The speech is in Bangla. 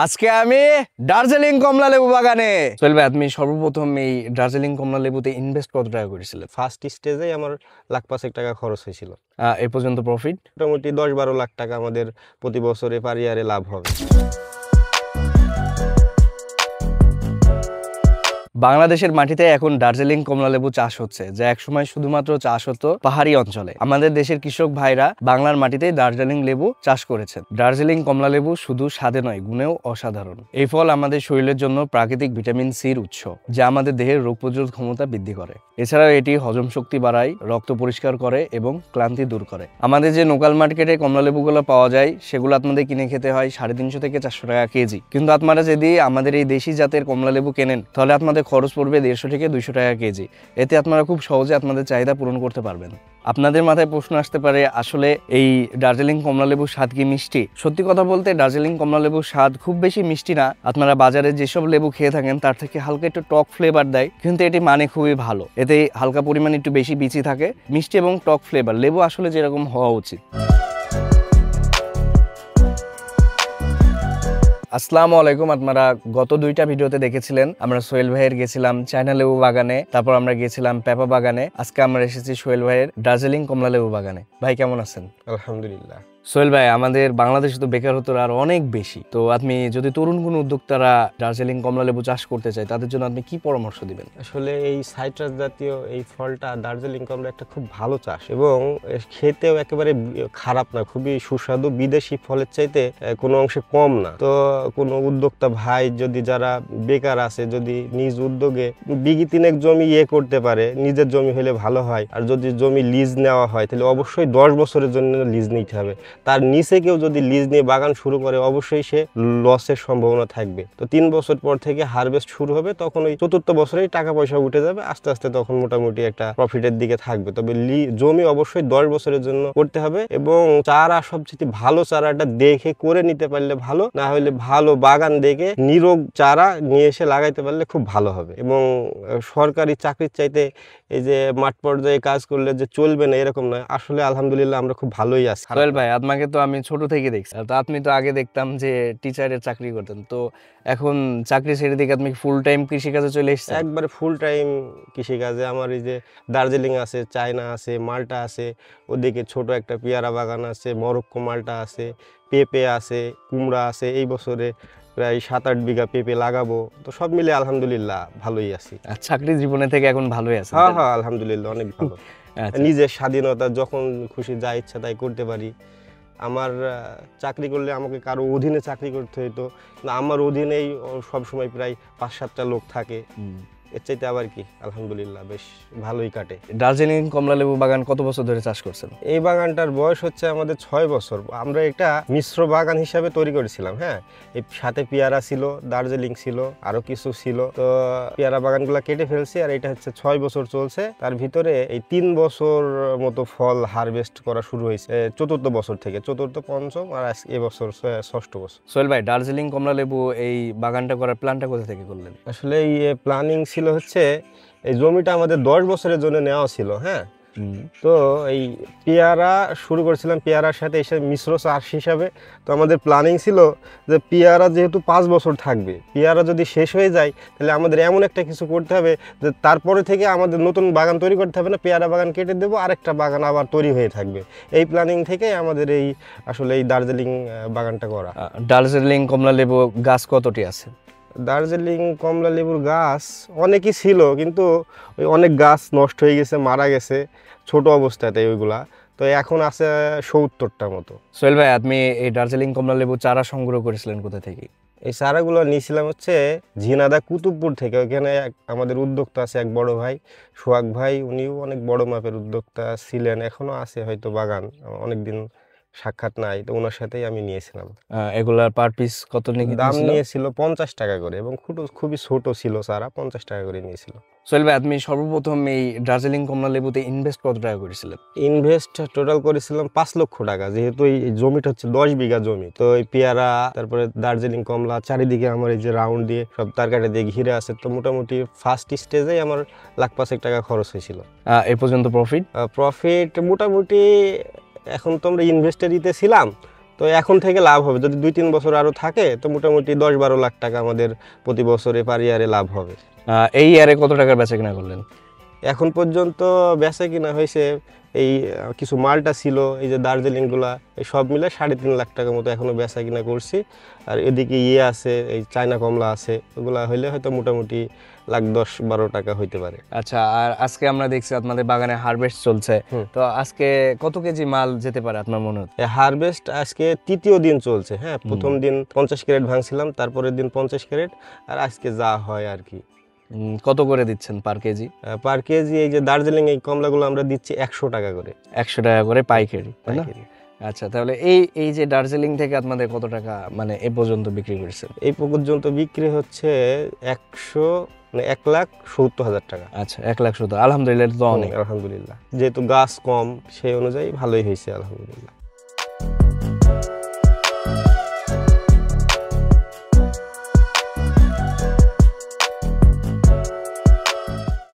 আজকে আমি দার্জিলিং কমলা লেবু বাগানে। সোহেল ভাই, আপনি সর্বপ্রথম এই দার্জিলিং কমলা লেবুতে ইনভেস্ট কত টাকা করেছিলেন? ফার্স্ট স্টেজে আমার লাখ ৫ টাকা খরচ হয়েছিল। এ পর্যন্ত প্রফিট মোটামুটি ১০-১২ লাখ টাকা আমাদের প্রতি বছরে পার ইয়ারে লাভ হবে। বাংলাদেশের মাটিতে এখন দার্জিলিং কমলা লেবু চাষ হচ্ছে, যা একসময় শুধুমাত্র চাষ হতো পাহাড়ি অঞ্চলে। আমাদের দেশের কৃষক ভাইরা বাংলার মাটিতে দার্জিলিং লেবু চাষ করেছেন। দার্জিলিং কমলা লেবু শুধু স্বাদে নয়, গুণেও অসাধারণ। এই ফল আমাদের শরীরের জন্য প্রাকৃতিক ভিটামিন সির উৎস, যা আমাদের দেহের রোগ প্রতিরোধ ক্ষমতা বৃদ্ধি করে। এছাড়াও এটি হজম শক্তি বাড়ায়, রক্ত পরিষ্কার করে এবং ক্লান্তি দূর করে। আমাদের যে লোকাল মার্কেটে কমলা লেবুগুলো পাওয়া যায়, সেগুলো আপনাদের কিনে খেতে হয় 350 থেকে 400 টাকা কেজি। কিন্তু আপনারা যদি আমাদের এই দেশি জাতের কমলা লেবু কেনেন, তাহলে আপনাদের খরচ পড়বে 150 থেকে 200 টাকা কেজি। এতে আপনারা খুব সহজে আপনাদের চাহিদা পূরণ করতে পারবেন। আপনাদের মাথায় প্রশ্ন আসতে পারে, আসলে এই দার্জিলিং কমলা লেবুর স্বাদ কি মিষ্টি? সত্যি কথা বলতে দার্জিলিং কমলা লেবুর স্বাদ খুব বেশি মিষ্টি না। আপনারা বাজারে যেসব লেবু খেয়ে থাকেন তার থেকে হালকা একটু টক ফ্লেভার দেয়, কিন্তু এটি মানে খুবই ভালো। এতে হালকা পরিমাণে একটু বেশি বিচি থাকে, মিষ্টি এবং টক ফ্লেভার। লেবু আসলে যেরকম হওয়া উচিত। আসসালামু আলাইকুম। আপনারা গত 2টা ভিডিওতে দেখেছিলেন আমরা সোহেল ভাইয়ের গেছিলাম চায়না লেবু বাগানে, তারপর আমরা গেছিলাম পেঁপা বাগানে। আজকে আমরা এসেছি সোহেল ভাইয়ের দার্জিলিং কমলা লেবু বাগানে। ভাই কেমন আছেন? আলহামদুলিল্লাহ। সোহেল ভাই, আমাদের বাংলাদেশে তো বেকারত্বের আর অনেক বেশি। তো আপনি যদি তরুণ কোনো উদ্যোক্তারা দার্জিলিং কমলা লেবু চাষ করতে চায়, তাদের জন্য আপনি কি পরামর্শ দিবেন? আসলে এই সাইট্রাস জাতীয় এই ফলটা দার্জিলিং কমলা একটা খুব ভালো চাষ এবং খেতেও একেবারে খারাপ না, খুবই সুস্বাদু। বিদেশি ফলের চাইতে কোনো অংশে কম না। তো কোনো উদ্যোক্তা ভাই যদি যারা বেকার আছে, যদি নিজ উদ্যোগে বিঘি 3 জমি করতে পারে, নিজের জমি হলে ভালো হয়। আর যদি জমি লিজ নেওয়া হয় তাহলে অবশ্যই 10 বছরের জন্য লিজ নিতে হবে। তার নিচে কেউ যদি লিজ নিয়ে বাগান শুরু করে, অবশ্যই সে লসের সম্ভাবনা থাকবে। তো 3 বছর পর থেকে হারভেস্ট শুরু হবে, তখন ওই 4র্থ বছরেই টাকা পয়সা উঠে যাবে। আস্তে আস্তে তখন মোটামুটি একটা প্রফিটের দিকে থাকবে। তবে জমি অবশ্যই 10 বছরের জন্য করতে হবে এবং চারা সবচেয়ে ভালো চারাটা দেখে করে নিতে পারলে ভালো, না হলে ভালো বাগান দেখে নিরোগ চারা নিয়ে এসে লাগাইতে পারলে খুব ভালো হবে। এবং সরকারি চাকরির চাইতে এই যে মাঠ পর্যায়ে কাজ করলে যে চলবে না এরকম নয়। আসলে আলহামদুলিল্লাহ আমরা খুব ভালোই আছি। সোহেল ভাই, আপনাকে তো আমি ছোট থেকে দেখছি। তো আপনি তো আগে দেখতাম যে টিচারের চাকরি করতেন, তো এখন চাকরি ছেড়ে দিয়ে আপনি ফুল টাইম কৃষিকাজে চলে এসেছেন? একবারে ফুল টাইম কৃষিকাজে। আমার এই যে দার্জিলিং আছে, চায়না আছে, মাল্টা আছে, ওদিকে ছোট একটা পেয়ারা বাগান আছে, মরক্কো মাল্টা আছে, পেঁপে আছে, কুমড়া আছে। এই বছরে প্রায় 7-8 বিঘা পেঁপে লাগাবো। তো সব মিলে আলহামদুলিল্লাহ ভালোই আছি। চাকরি জীবনে থেকে এখন ভালোই আছে? হ্যাঁ হ্যাঁ, আলহামদুলিল্লাহ অনেক ভালো। আচ্ছা। নিজের স্বাধীনতা, যখন খুশি যা ইচ্ছা তাই করতে পারি। আমার চাকরি করলে আমাকে কারো অধীনে চাকরি করতে হতো না, আমার অধীনেই সবসময় প্রায় 5-7টা লোক থাকে। এর চাইতে আবার কি, আলহামদুলিল্লাহ বেশ ভালোই কাটে। দার্জিলিং কমলা লেবু বাগান কত বছর ধরে চাষ করছেন? এই বাগানটার বয়স হচ্ছে আমাদের 6 বছর। আমরা এটা মিশ্র বাগান হিসাবে তৈরি করেছিলাম। হ্যাঁ, এই সাথে পেয়ারা ছিল, দার্জিলিং ছিল, আরো কিছু ছিল। তো পেয়ারা বাগানগুলো কেটে ফেলছি, আর এটা হচ্ছে 6 বছর চলছে। তার ভিতরে এই 3 বছর মতো ফল হারভেস্ট করা শুরু হয়েছে 4র্থ বছর থেকে। 4র্থ, 5ম, আর এবছর 6ষ্ঠ বছর। সোহেল ভাই, দার্জিলিং কমলা লেবু এই বাগানটা করার প্ল্যানটা কোথা থেকে করলেন? আসলে এই প্ল্যানিং ছিল হচ্ছে, এই জমিটা আমাদের 10 বছরের জন্য নেওয়া ছিল। হ্যাঁ, তো এই পেয়ারা শুরু করেছিলাম পেয়ারার সাথে এসে মিশ্র চাষ হিসাবে। তো আমাদের প্ল্যানিং ছিল যে পেয়ারা যেহেতু 5 বছর থাকবে, পেয়ারা যদি শেষ হয়ে যায় তাহলে আমাদের এমন একটা কিছু করতে হবে যে তারপরে থেকে আমাদের নতুন বাগান তৈরি করতে হবে না, পেয়ারা বাগান কেটে দেবো, আরেকটা বাগান আবার তৈরি হয়ে থাকবে। এই প্ল্যানিং থেকে আমাদের এই আসলে এই দার্জিলিং বাগানটা করা। দার্জিলিং কমলা লেবু গাছ কতটি আছে? দার্জিলিং কমলা লেবুর গাছ অনেকই ছিল, কিন্তু ওই অনেক গাছ নষ্ট হয়ে গেছে, মারা গেছে ছোট অবস্থাতে ওইগুলা। তো এখন আছে 70টা মতো। সোহেল ভাই, আপনি এই দার্জিলিং কমলা লেবু চারা সংগ্রহ করেছিলেন কোথা থেকে? এই চারাগুলো নিয়েছিলাম হচ্ছে ঝিনাদা কুতুবপুর থেকে। ওইখানে আমাদের উদ্যোক্তা আছে এক বড় ভাই, সোহাগ ভাই। উনিও অনেক বড় মাপের উদ্যোক্তা ছিলেন, এখনো আছে হয়তো বাগান, অনেকদিন সাক্ষাৎ নাই। তো ওনার সাথেই আমি নিয়েছিলাম। এগুলার পার পিস কত দাম নিয়েছিল 50 টাকা করে এবং খুবই ছোট ছিল চারা, 50 টাকা করে নিয়েছিল। সোহেল ভাই, আপনি সর্বপ্রথম এই দার্জিলিং কমলা লেবুতে ইনভেস্ট কত টাকা করেছিলেন? ইনভেস্ট টোটাল করেছিলাম 5 লক্ষ টাকা। যেহেতু এই জমিটা হচ্ছে 10 বিঘা জমি, তো এই পেয়ারা, তারপরে দার্জিলিং কমলা, চারিদিকে আমার এই যে রাউন্ড দিয়ে সব তারকাটা দিয়ে ঘিরে আছে। তো মোটামুটি ফার্স্ট স্টেজেই আমার লাখ 5 টাকা খরচ হয়েছিল। এ পর্যন্ত প্রফিট মোটামুটি এখন তো আমরা ইনভেস্টে দিতেছিলাম, তো এখন থেকে লাভ হবে, যদি 2-3 বছর আরো থাকে তো মোটামুটি 10-12 লাখ টাকা আমাদের প্রতি বছরে পার ইয়ারে লাভ হবে। এই ইয়ারে কত টাকার বেচা কিনা করলেন? এখন পর্যন্ত বেচা কিনা হয়েছে এই কিছু মালটা ছিল, এই যে দার্জিলিংগুলা, এই সব মিলে 3.5 লাখ টাকার মতো এখনো বেচা কিনা করছি। আর এদিকে আছে, এই চায়না কমলা আছে, ওগুলা হইলে হয়তো মোটামুটি লাখ 10-12 টাকা হইতে পারে। আচ্ছা, আর আজকে আমরা দেখছি আপনাদের বাগানে হারভেস্ট চলছে, তো আজকে কত কেজি মাল যেতে পারে আপনার মনে হচ্ছে? হারভেস্ট আজকে তৃতীয় দিন চলছে। হ্যাঁ, প্রথম দিন 50 ক্যারেট ভাঙছিলাম, তারপরের দিন 50 ক্যারেট, আর আজকে যা হয় আর কি। কত করে দিচ্ছেন পার কেজি? পার কেজি এই যে দার্জিলিং এই কমলাগুলো আমরা দিচ্ছি 100 টাকা করে। 100 টাকা করে পাইকারি, তাই না? পাইকারি। আচ্ছা, তাহলে এই যে দার্জিলিং থেকে আপনাদের কত টাকা মানে এ পর্যন্ত বিক্রি করছেন? এই পর্যন্ত বিক্রি হচ্ছে 1,70,000 টাকা। আচ্ছা, 1,70,000, আলহামদুলিল্লাহ, এটা তো অনেক। আলহামদুলিল্লাহ, যেহেতু গাছ কম সেই অনুযায়ী ভালোই হয়েছে আলহামদুলিল্লাহ।